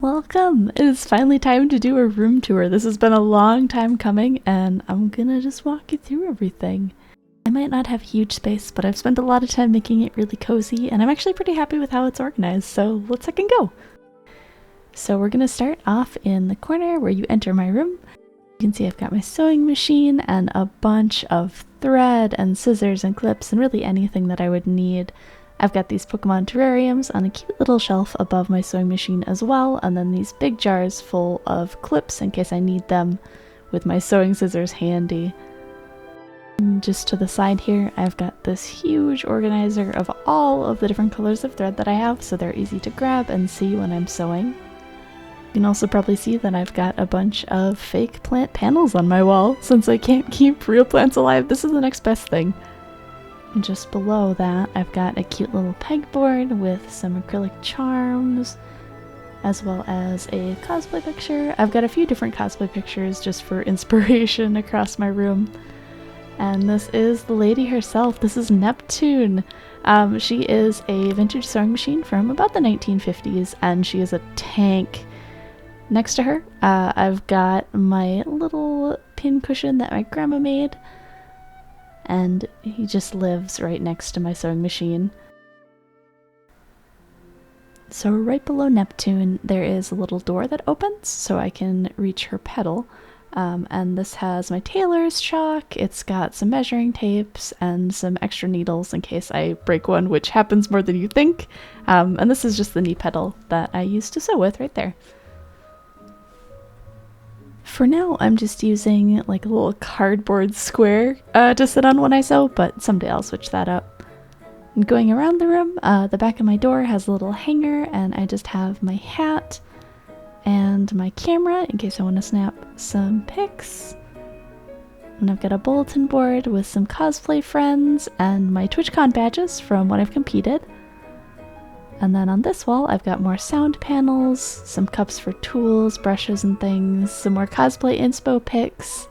Welcome! It is finally time to do a room tour. This has been a long time coming and I'm gonna just walk you through everything. I might not have huge space, but I've spent a lot of time making it really cozy and I'm actually pretty happy with how it's organized, so let's second go! So we're gonna start off in the corner where you enter my room. You can see I've got my sewing machine and a bunch of thread and scissors and clips and really anything that I would need. I've got these Pokemon terrariums on a cute little shelf above my sewing machine as well, and then these big jars full of clips in case I need them with my sewing scissors handy. And just to the side here, I've got this huge organizer of all of the different colors of thread that I have, so they're easy to grab and see when I'm sewing. You can also probably see that I've got a bunch of fake plant panels on my wall. Since I can't keep real plants alive, this is the next best thing. And just below that, I've got a cute little pegboard with some acrylic charms, as well as a cosplay picture. I've got a few different cosplay pictures just for inspiration across my room. And this is the lady herself. This is Neptune. She is a vintage sewing machine from about the 1950s, and she is a tank. Next to her, I've got my little pin cushion that my grandma made. And he just lives right next to my sewing machine. So right below Neptune there is a little door that opens so I can reach her pedal, and this has my tailor's chalk. It's got some measuring tapes and some extra needles in case I break one, which happens more than you think, and this is just the knee pedal that I used to sew with right there. For now, I'm just using like a little cardboard square to sit on when I sew, but someday I'll switch that up. And going around the room, the back of my door has a little hanger, and I just have my hat and my camera in case I want to snap some pics. And I've got a bulletin board with some cosplay friends and my TwitchCon badges from when I've competed. And then on this wall, I've got more sound panels, some cups for tools, brushes and things, some more cosplay inspo pics.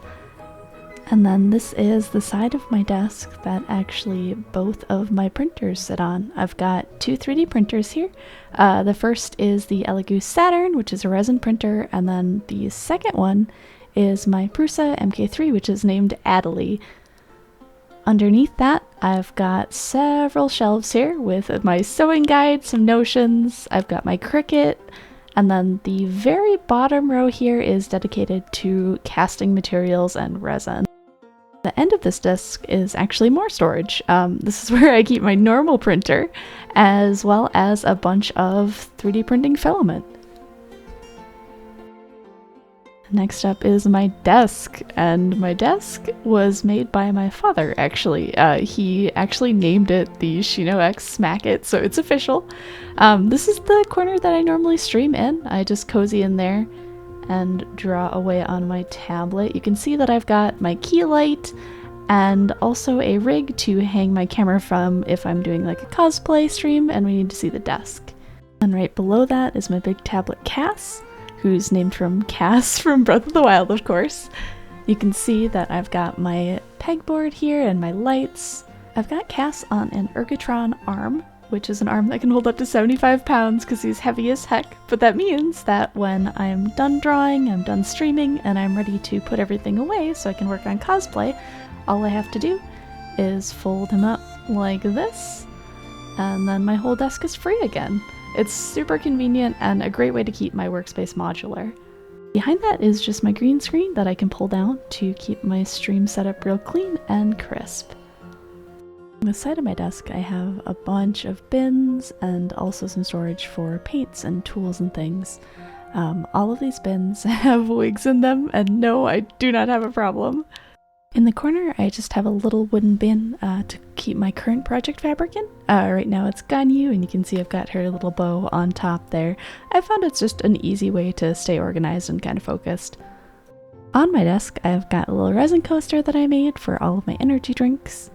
And then this is the side of my desk that actually both of my printers sit on. I've got two 3D printers here. The first is the Elegoo Saturn, which is a resin printer, and then the second one is my Prusa MK3, which is named Adelie. Underneath that, I've got several shelves here with my sewing guide, some notions, I've got my Cricut, and then the very bottom row here is dedicated to casting materials and resin. The end of this desk is actually more storage. This is where I keep my normal printer, as well as a bunch of 3D printing filament. Next up is my desk, and my desk was made by my father, actually. He actually named it the Shino X Smack It, so it's official. This is the corner that I normally stream in. I just cozy in there and draw away on my tablet. You can see that I've got my key light and also a rig to hang my camera from if I'm doing like a cosplay stream and we need to see the desk. And right below that is my big tablet Cass, who's named from Cass from Breath of the Wild, of course. You can see that I've got my pegboard here and my lights. I've got Cass on an Ergotron arm, which is an arm that can hold up to 75 pounds because he's heavy as heck, but that means that when I'm done drawing, I'm done streaming, and I'm ready to put everything away so I can work on cosplay, all I have to do is fold him up like this, and then my whole desk is free again. It's super convenient and a great way to keep my workspace modular. Behind that is just my green screen that I can pull down to keep my stream setup real clean and crisp. On the side of my desk I have a bunch of bins and also some storage for paints and tools and things. All of these bins have wigs in them, and no, I do not have a problem. In the corner, I just have a little wooden bin to keep my current project fabric in. Right now it's Ganyu, and you can see I've got her little bow on top there. I found it's just an easy way to stay organized and kind of focused. On my desk, I've got a little resin coaster that I made for all of my energy drinks,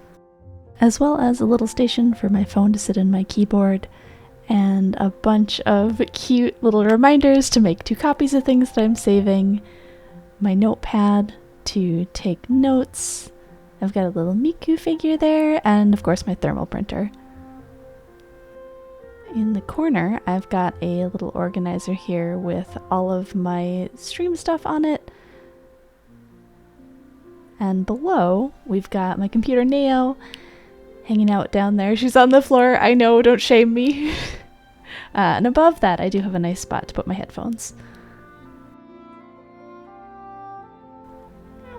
as well as a little station for my phone to sit in my keyboard, and a bunch of cute little reminders to make 2 copies of things that I'm saving, my notepad to take notes. I've got a little Miku figure there, and of course my thermal printer. In the corner, I've got a little organizer here with all of my stream stuff on it. And below, we've got my computer Neo hanging out down there. She's on the floor. I know, don't shame me. And above that, I do have a nice spot to put my headphones.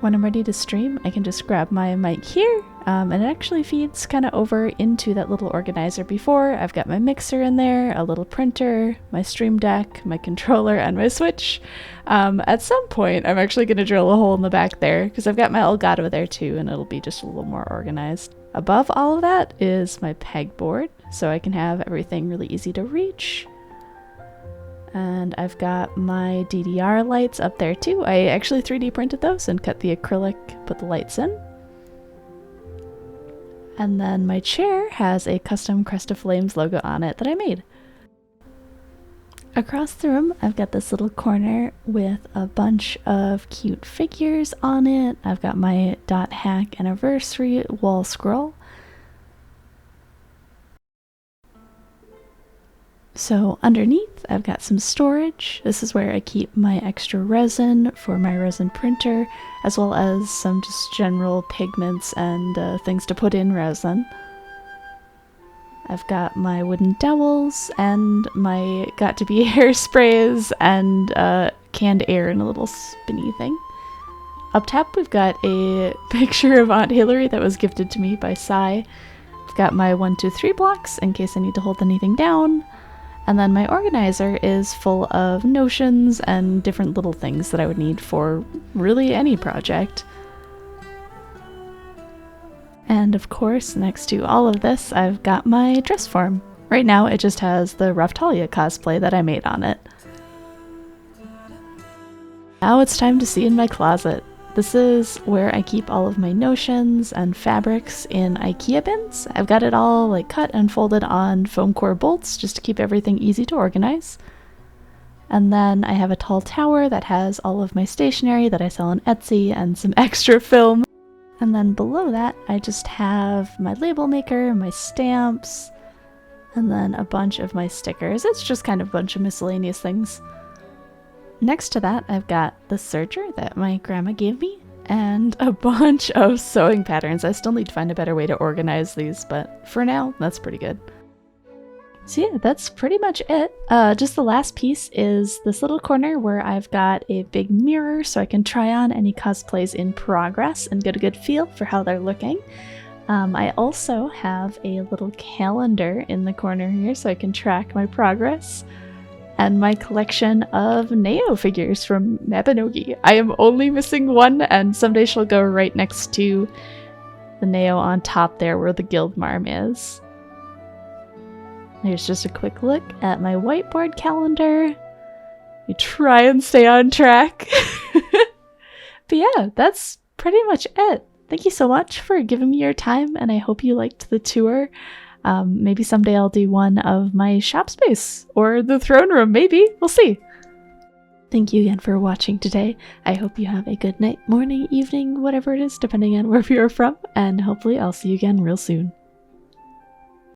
When I'm ready to stream, I can just grab my mic here, and it actually feeds kind of over into that little organizer before. I've got my mixer in there, a little printer, my stream deck, my controller, and my Switch. At some point, I'm actually going to drill a hole in the back there, because I've got my Elgato there too, and it'll be just a little more organized. Above all of that is my pegboard, so I can have everything really easy to reach. And I've got my DDR lights up there too. I actually 3D printed those and cut the acrylic, put the lights in. And then my chair has a custom Crest of Flames logo on it that I made. Across the room, I've got this little corner with a bunch of cute figures on it. I've got my .hack anniversary wall scroll. So underneath, I've got some storage. This is where I keep my extra resin for my resin printer, as well as some just general pigments and things to put in resin. I've got my wooden dowels and my got-to-be hairsprays and canned air in a little spinny thing. Up top, we've got a picture of Aunt Hillary that was gifted to me by Sai. I've got my 1, 2, 3 blocks in case I need to hold anything down. And then my organizer is full of notions and different little things that I would need for really any project. And of course, next to all of this, I've got my dress form. Right now, it just has the Raftalia cosplay that I made on it. Now it's time to see in my closet. This is where I keep all of my notions and fabrics in IKEA bins. I've got it all like cut and folded on foam core bolts just to keep everything easy to organize. And then I have a tall tower that has all of my stationery that I sell on Etsy and some extra film. And then below that, I just have my label maker, my stamps, and then a bunch of my stickers. It's just kind of a bunch of miscellaneous things. Next to that, I've got the serger that my grandma gave me, and a bunch of sewing patterns. I still need to find a better way to organize these, but for now, that's pretty good. So yeah, that's pretty much it. Just the last piece is this little corner where I've got a big mirror so I can try on any cosplays in progress and get a good feel for how they're looking. I also have a little calendar in the corner here so I can track my progress. And my collection of Neo figures from Mabinogi. I am only missing one, and someday she'll go right next to the Neo on top there where the Guildmarm is. Here's just a quick look at my whiteboard calendar. You try and stay on track. But yeah, that's pretty much it. Thank you so much for giving me your time, and I hope you liked the tour. Maybe someday I'll do one of my shop space or the throne room, maybe. We'll see. Thank you again for watching today. I hope you have a good night, morning, evening, whatever it is, depending on where you're from, and hopefully I'll see you again real soon.